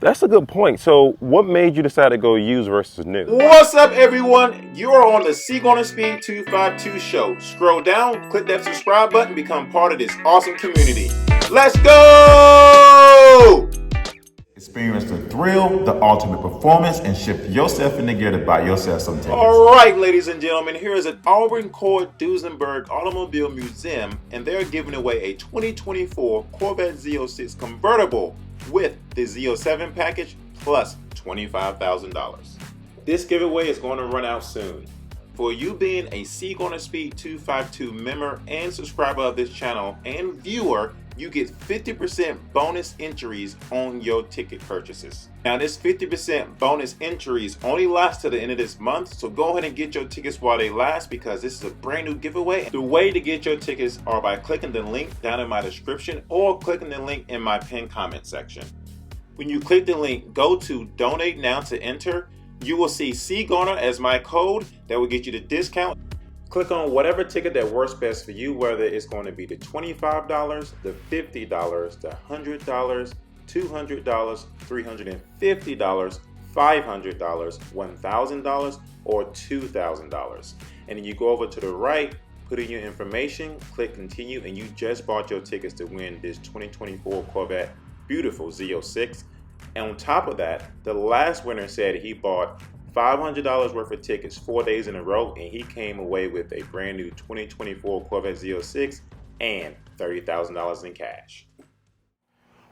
That's a good point. So what made you decide to go used versus new? What's up, everyone? You are on the Speed 252 show. Scroll down, click that subscribe button, become part of this awesome community. Let's go! Experience the thrill, the ultimate performance, and shift yourself into gear to buy yourself some tickets. All right, ladies and gentlemen, here is at Auburn Court Duesenberg Automobile Museum, and they're giving away a 2024 Corvette Z06 convertible with the Z07 package plus $25,000. This giveaway is going to run out soon. For you being a Speed 252 member and subscriber of this channel and viewer, you get 50% bonus entries on your ticket purchases. Now this 50% bonus entries only lasts to the end of this month, so go ahead and get your tickets while they last because this is a brand new giveaway. The way to get your tickets are by clicking the link down in my description or clicking the link in my pinned comment section. When you click the link, go to donate now to enter. You will see CGarner as my code that will get you the discount. Click on whatever ticket that works best for you, whether it's going to be the $25, the $50, the $100, $200, $350, $500, $1,000, or $2,000. And then you go over to the right, put in your information, click continue, and you just bought your tickets to win this 2024 Corvette beautiful Z06. And on top of that, the last winner said he bought $500 worth of tickets 4 days in a row, and he came away with a brand new 2024 Corvette Z06 and $30,000 in cash.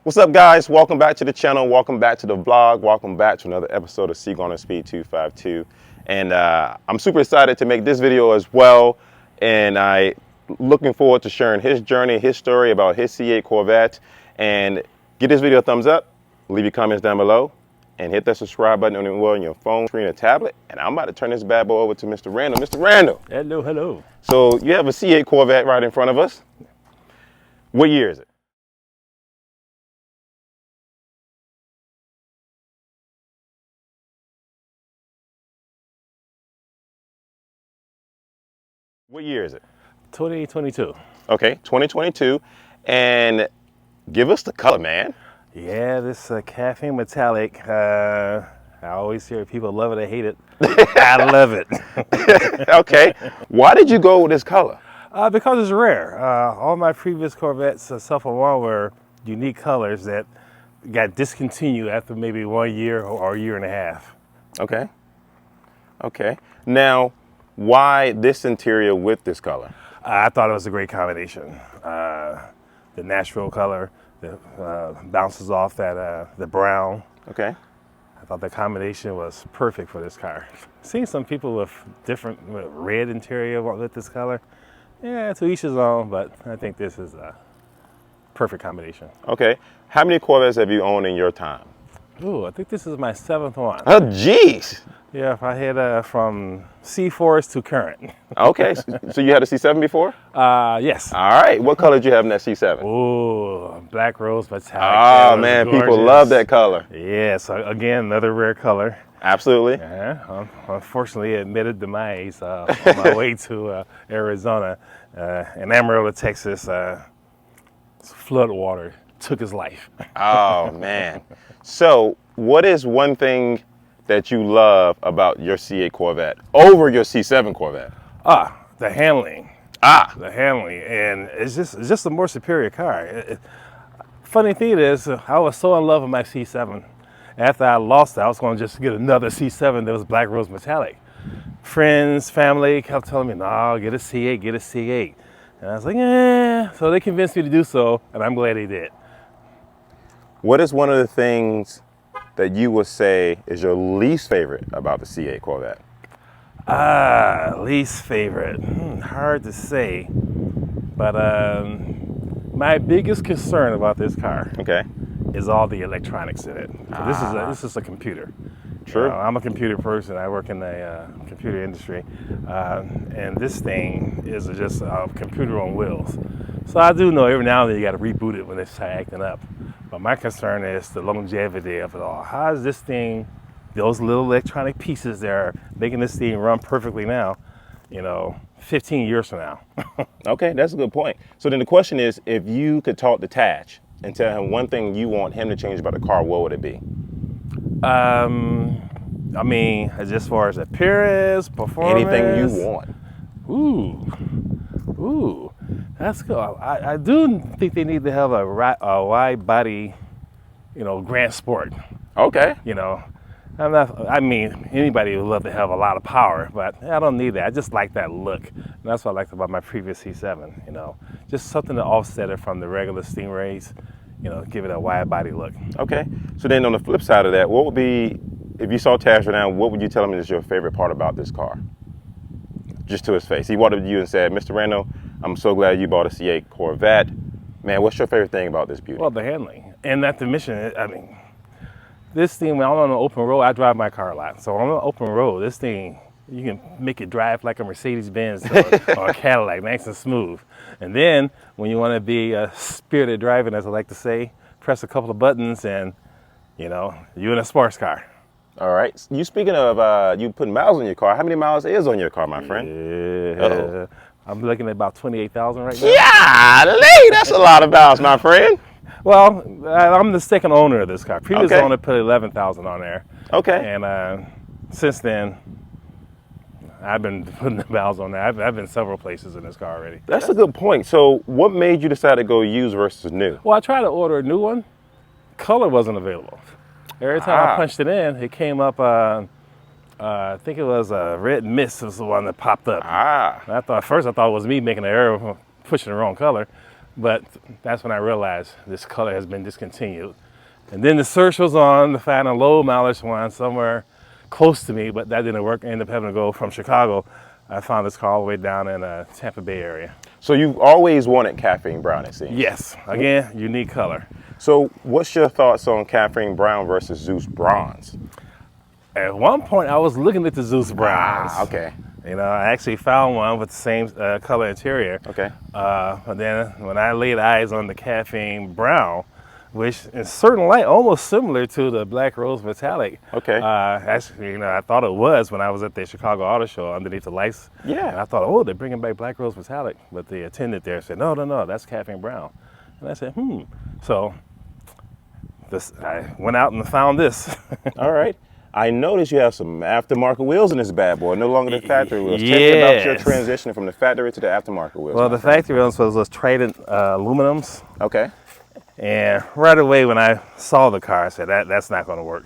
What's up, guys? Welcome back to the channel. Welcome back to the vlog. Welcome back to another episode of Speed 252. And I'm super excited to make this video as well. And I looking forward to sharing his journey, his story about his C8 Corvette. And give this video a thumbs up. Leave your comments down below and hit that subscribe button on your phone, screen, or tablet. And I'm about to turn this bad boy over to Mr. Randall. Mr. Randall. Hello, hello. So you have a C8 Corvette right in front of us. What year is it? What year is it? 2022. Okay, 2022. And give us the color, man. Yeah, this caffeine metallic. I always hear people love it or hate it. I love it. Okay. Why did you go with this color? Because it's rare. All my previous Corvettes, except for one, were unique colors that got discontinued after maybe 1 year or a year and a half. Okay. Okay. Now, why this interior with this color? I thought it was a great combination. The natural color that bounces off that the brown. Okay. I thought the combination was perfect for this car. Seeing some people with different red interior with this color, yeah, to each his own, but I think this is a perfect combination. Okay. How many Corvettes have you owned in your time? Ooh, I think this is my 7th one. Oh, jeez. Yeah, I had from C4s to current. Okay. So you had a C7 before? Yes. All right. What color did you have in that C7? Ooh, black rose metallic. Oh, man. Gorgeous. People love that color. Yeah, so again, another rare color. Absolutely. Unfortunately, it admitted demise on my way to Arizona. In Amarillo, Texas, flood water took his life. Oh, man. So what is one thing that you love about your C8 Corvette over your C7 Corvette? The handling. The handling, and it's just a more superior car. Funny thing is, I was so in love with my C7. After I lost it, I was going to just get another C7 that was black rose metallic. Friends, family kept telling me, no, get a C8, get a C8. And I was like, eh. So they convinced me to do so, and I'm glad they did. What is one of the things that you would say is your least favorite about the C8 Corvette? Least favorite. Hard to say. But my biggest concern about this car is all the electronics in it. So this is a computer. True. You know, I'm a computer person. I work in the computer industry. And this thing is just a computer on wheels. So I do know every now and then you got to reboot it when it's acting up. But my concern is the longevity of it all. How is this thing, those little electronic pieces there, making this thing run perfectly now, 15 years from now? Okay, that's a good point. So then the question is, if you could talk to Taj and tell him one thing you want him to change about the car, what would it be? I mean, as far as appearance, performance. Anything you want. Ooh, that's good. I do think they need to have a wide body, Grand Sport. Okay. I mean, anybody would love to have a lot of power, but I don't need that. I just like that look. And that's what I liked about my previous C7, just something to offset it from the regular Stingrays, give it a wide body look. Okay. So then on the flip side of that, what would be, if you saw Taz right now, what would you tell him is your favorite part about this car? Just to his face. He walked up to you and said, Mr. Randall, I'm so glad you bought a C8 Corvette. Man, what's your favorite thing about this beauty? Well, the handling. And that the mission, I mean, this thing, when I'm on an open road, I drive my car a lot. So on an open road, this thing, you can make it drive like a Mercedes-Benz or a Cadillac, nice and smooth. And then when you want to be spirited driving, as I like to say, press a couple of buttons and, you're in a sports car. All right. You speaking of you putting miles on your car, how many miles is on your car, my friend? Yeah. I'm looking at about 28,000 right now. Yeah, that's a lot of miles, my friend. Well, I'm the second owner of this car. Previous Okay. owner put 11,000 on there. Okay. And since then, I've been putting the miles on there. I've been several places in this car already. That's a good point. So what made you decide to go used versus new? Well, I tried to order a new one. Color wasn't available. Every time I punched it in, it came up, I think it was a red mist was the one that popped up. And at first I thought it was me making an error, pushing the wrong color. But that's when I realized this color has been discontinued. And then the search was on to find a low mileage one somewhere close to me, but that didn't work. I ended up having to go from Chicago. I found this car all the way down in the Tampa Bay area. So you've always wanted caffeine brown, it seems. Yes, again, unique color. So what's your thoughts on caffeine brown versus Zeus bronze? At one point, I was looking at the Zeus Browns. Okay. I actually found one with the same color interior. Okay. But then when I laid eyes on the caffeine brown, which in certain light almost similar to the Black Rose Metallic. Okay. Actually, I thought it was when I was at the Chicago Auto Show underneath the lights. Yeah. And I thought, oh, they're bringing back Black Rose Metallic. But the attendant there said, no, that's caffeine brown. And I said, So I went out and found this. All right. I noticed you have some aftermarket wheels in this bad boy, no longer the factory wheels. Tell me Yes. about your transition from the factory to the aftermarket wheels. Well, the factory ones was Trident aluminums. Okay. And right away when I saw the car, I said, that's not going to work.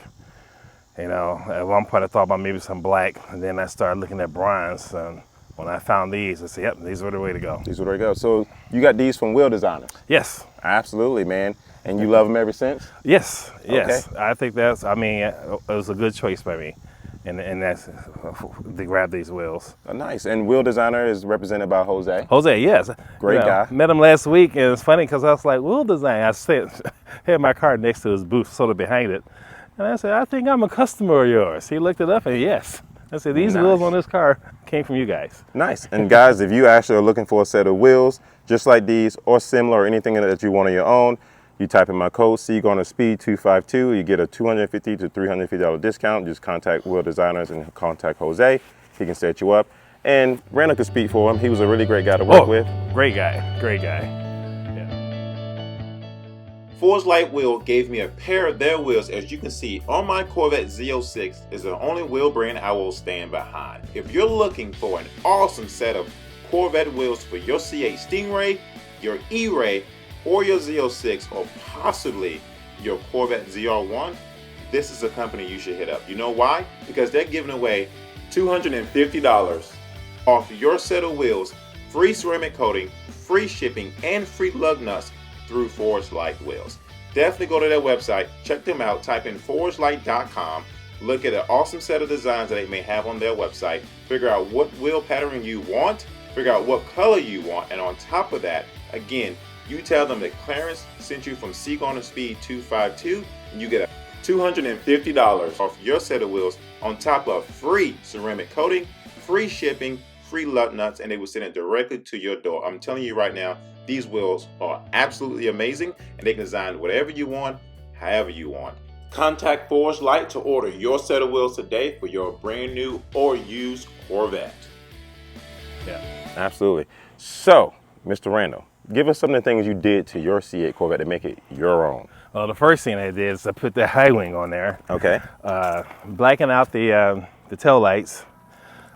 At one point I thought about maybe some black, and then I started looking at bronze. And when I found these, I said, yep, these were the way to go. These are where they go. So you got these from Wheel Designers? Yes. Absolutely, man. And you love them ever since? Yes. Okay. I think it was a good choice by me. And that's to grab these wheels. Oh, nice. And Wheel Designer is represented by Jose. Jose, yes. Great guy. Met him last week, and it's funny because I was like, wheel design. I had my car next to his booth, sort of behind it. And I said, I think I'm a customer of yours. He looked it up, and yes. I said, these wheels on this car came from you guys. Nice. And guys, if you actually are looking for a set of wheels just like these or similar or anything that you want on your own, you type in my code SEAGONERSPEED252, you get a $250 to $350 discount. Just contact Wheel Designers and contact Jose. He can set you up. And Randall could speak for him. He was a really great guy to work with. Great guy. Forge Light Wheel gave me a pair of their wheels. As you can see on my Corvette Z06 is the only wheel brand I will stand behind. If you're looking for an awesome set of Corvette wheels for your C8 Stingray, your E-Ray, or your Z06, or possibly your Corvette ZR1, this is a company you should hit up. You know why? Because they're giving away $250 off your set of wheels, free ceramic coating, free shipping, and free lug nuts through Forge Light Wheels. Definitely go to their website, check them out, type in forgelight.com, look at an awesome set of designs that they may have on their website, figure out what wheel pattern you want, figure out what color you want, and on top of that, again, you tell them that Clarence sent you from Speed 252, and you get a $250 off your set of wheels on top of free ceramic coating, free shipping, free lug nuts, and they will send it directly to your door. I'm telling you right now, these wheels are absolutely amazing, and they can design whatever you want, however you want. Contact Forge Light to order your set of wheels today for your brand new or used Corvette. Yeah. Absolutely. So, Mr. Randall, give us some of the things you did to your C8 Corvette to make it your own. Well, the first thing I did is I put the high wing on there, Okay. blacking out the tail lights,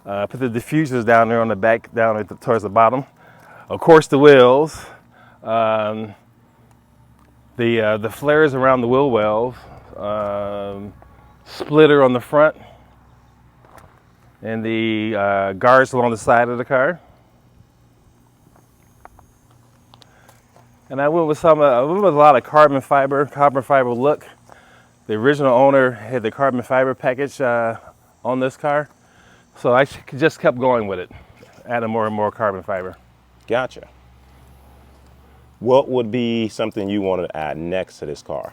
put the diffusers down there on the back, towards the bottom. Of course, the wheels, the flares around the wheel wells, splitter on the front, and the guards along the side of the car. And I went with a lot of carbon fiber look. The original owner had the carbon fiber package on this car, so I just kept going with it, adding more and more carbon fiber. Gotcha. What would be something you wanted to add next to this car?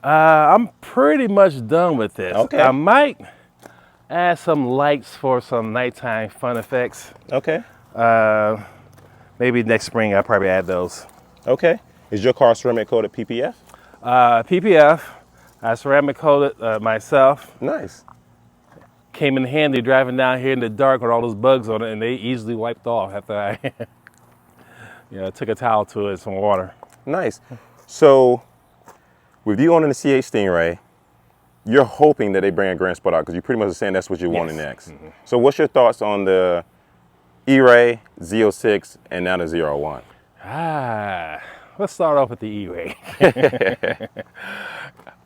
I'm pretty much done with this. Okay. I might add some lights for some nighttime fun effects. Okay. Maybe next spring I'll probably add those. Okay. Is your car ceramic coated PPF? PPF, I ceramic coated myself. Nice. Came in handy driving down here in the dark with all those bugs on it, and they easily wiped off after I took a towel to it and some water. Nice. So, with you owning the C8 Stingray, you're hoping that they bring a Grand Sport out because you pretty much are saying that's what you're wanting next. Mm-hmm. So, what's your thoughts on the E-Ray, Z06, and now the Z01? Let's start off with the E-Ray.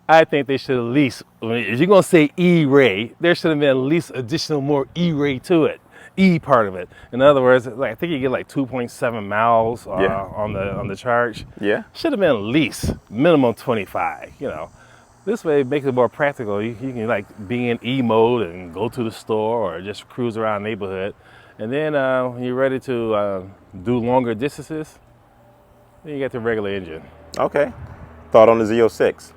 I think they should at least, if you're gonna say E-Ray, there should have been at least additional more E-Ray to it, E part of it. In other words, I think you get like 2.7 miles on the charge. Yeah. Should have been at least minimum 25. This way it makes it more practical. You can like be in E mode and go to the store or just cruise around the neighborhood, and then when you're ready to do longer distances, then you get the regular engine. Okay. Thought on the Z06?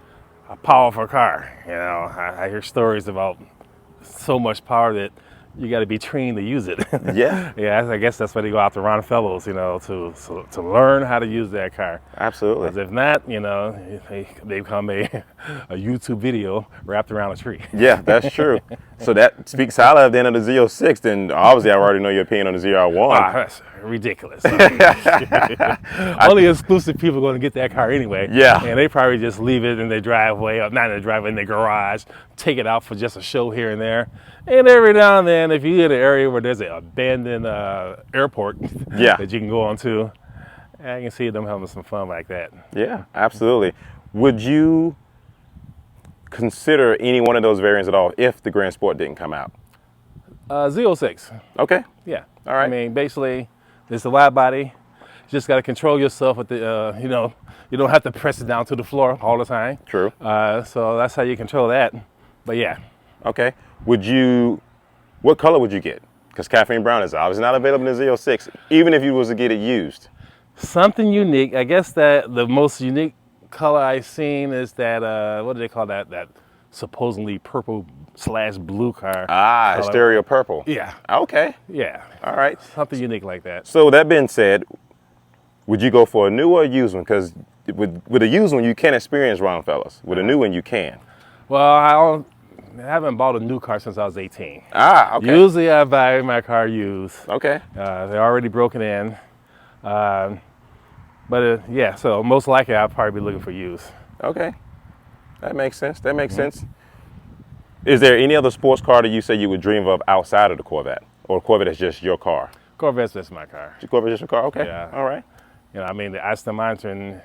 A powerful car. I hear stories about so much power that you got to be trained to use it. Yeah. Yeah, I guess that's why they go out to Ron Fellows, to learn how to use that car. Absolutely. Because if not, they become a YouTube video wrapped around a tree. Yeah, that's true. So that speaks highly of the end of the Z06, then obviously I already know your opinion on the ZR1. That's ridiculous. Only exclusive people are going to get that car anyway. Yeah. And they probably just leave it in their driveway, or not in their driveway, in their garage, take it out for just a show here and there. And every now and then, if you're in an area where there's an abandoned airport that you can go on to, I can see them having some fun like that. Yeah, absolutely. Would you consider any one of those variants at all if the Grand Sport didn't come out? Z06. Okay. Yeah. All right. I mean, basically, it's a wide body. You just got to control yourself with the, you don't have to press it down to the floor all the time. True. So that's how you control that. But yeah. Okay. What color would you get? Because caffeine brown is obviously not available in the Z06, even if you was to get it used. Something unique. I guess that the most unique color I've seen is that, what do they call that? That supposedly purple/blue car. Ah, Hysteria purple. Yeah. Okay. Yeah. All right. Something unique like that. So that being said, would you go for a new or a used one? Because with a used one, you can't experience Ron Fellows. With a new one, you can. Well, I haven't bought a new car since I was 18. Ah, okay. Usually I buy my car used. Okay. They're already broken in. Yeah, so most likely I'll probably be looking for used. Okay. That makes sense. That makes sense. Is there any other sports car that you say you would dream of outside of the Corvette? Or Corvette is just your car? Corvette's just my car. Corvette is just your car? Okay. Yeah. All right. I mean, the Aston Martin,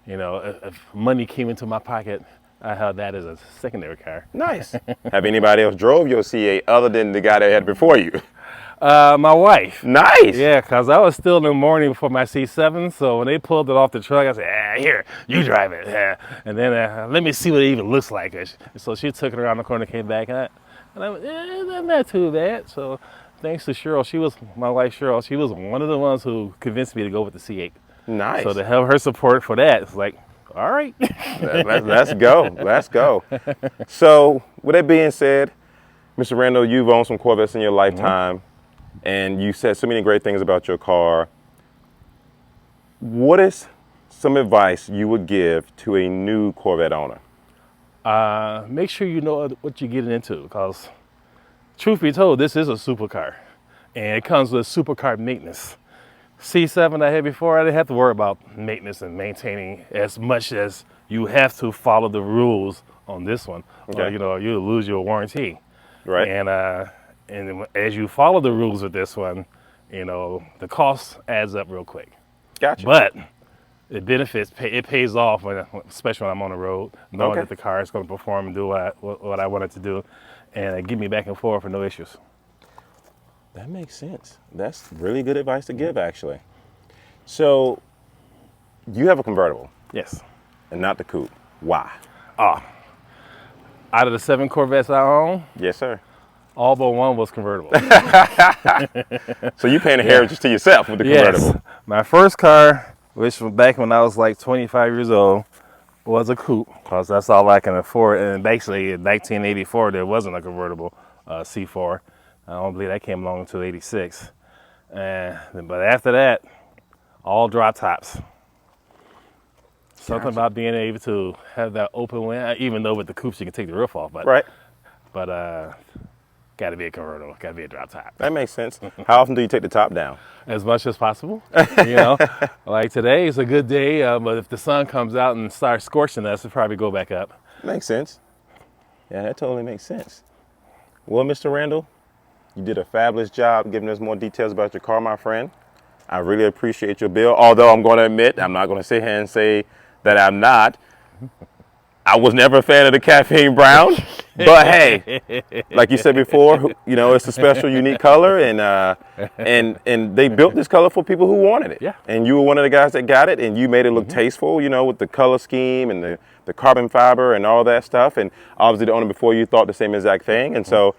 if money came into my pocket, I held that as a secondary car. Nice. Have anybody else drove your C8 other than the guy that had before you? My wife. Nice. Yeah, because I was still in the morning for my C7, so when they pulled it off the truck, I said, here, you drive it. And then let me see what it even looks like. And so she took it around the corner, came back, and I went, that's not too bad. So thanks to Cheryl, my wife Cheryl, she was one of the ones who convinced me to go with the C8. Nice. So to have her support for that, it's like, all right. Let's go. Let's go. So with that being said, Mr. Randall, you've owned some Corvettes in your lifetime. And you said so many great things about your car. What is some advice you would give to a new Corvette owner? Make sure you know what you're getting into, because truth be told, this is a supercar. And it comes with supercar maintenance. C7 I had before, I didn't have to worry about maintenance and maintaining as much as you have to follow the rules on this one. Okay. Or, you know, you'll lose your warranty. Right. And as you follow the rules with this one, you know, the cost adds up real quick. Gotcha. But it benefits, it pays off, especially when I'm on the road, knowing Okay. that the car is going to perform and do what I want it to do, and get me back and forth with no issues. That makes sense. That's really good advice to give, actually. So, you have a convertible Yes. and not the coupe. Why? Out of the 7 Corvettes I own, Yes, sir. all but one was convertible. So you paying a heritage to yourself with the convertible. Yes. My first car, which was back when I was like 25 years old, was a coupe, because that's all I can afford. And basically, in 1984, there wasn't a convertible C4. I don't believe that came along until 86. But after that, all drop tops. Something about being able to have that open wind, even though with the coupes you can take the roof off, but Right. Got to be a convertible, got to be a drop top. That makes sense. How often do you take the top down? As much as possible, you know. Like today is a good day, but if the sun comes out and starts scorching us, it'll probably go back up. Makes sense. Yeah, that totally makes sense. Well, Mr. Randall, you did a fabulous job giving us more details about your car, my friend. I really appreciate your bill, although I'm going to admit, I'm not going to sit here and say that I'm not. I was never a fan of the caffeine brown, but hey, like you said before, you know, it's a special, unique color, and they built this color for people who wanted it. Yeah. And you were one of the guys that got it, and you made it look tasteful, you know, with the color scheme and the carbon fiber and all that stuff. And obviously the owner before you thought the same exact thing. And so,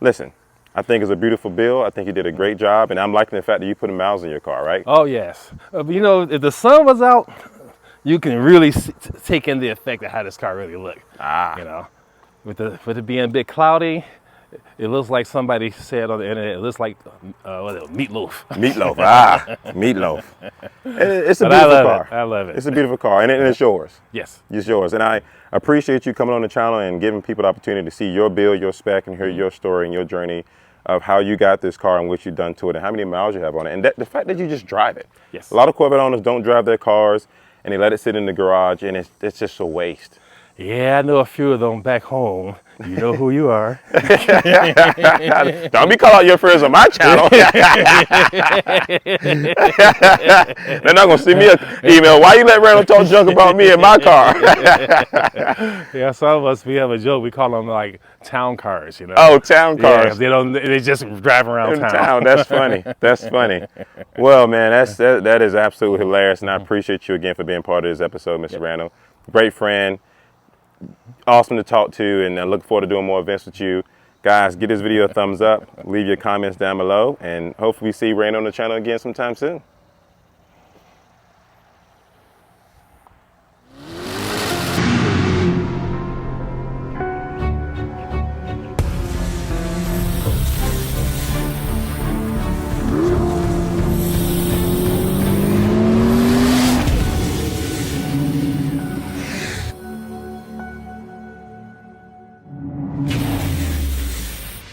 listen, I think it's a beautiful build. I think you did a great job, and I'm liking the fact that you put miles in your car, right? Oh yes, you know, if the sun was out, you can really take in the effect of how this car really looked. You know, with it being a bit cloudy, it looks like somebody said on the internet, it looks like meatloaf. Meatloaf, meatloaf. It's a But beautiful car. I love it. It's a beautiful car, and it's yours. Yes. It's yours, and I appreciate you coming on the channel and giving people the opportunity to see your build, your spec, and hear your story and your journey of how you got this car and what you've done to it and how many miles you have on it, and the fact that you just drive it. Yes. A lot of Corvette owners don't drive their cars, and they let it sit in the garage, and it's just a waste. Yeah, I know a few of them back home. You know who you are. Don't be calling out your friends on my channel. They're not going to send me an email. Why you let Randall talk junk about me in my car? Yeah, some of us, we have a joke. We call them like town cars, you know. Oh, town Yeah, cars. they just drive around In town. town. That's funny. That's funny. Well, man, that is absolutely hilarious, and I appreciate you again for being part of this episode, Mr. Randall. Great friend. Awesome to talk to, and I look forward to doing more events with you. Guys, give this video a thumbs up, leave your comments down below, and hopefully we see Randall on the channel again sometime soon.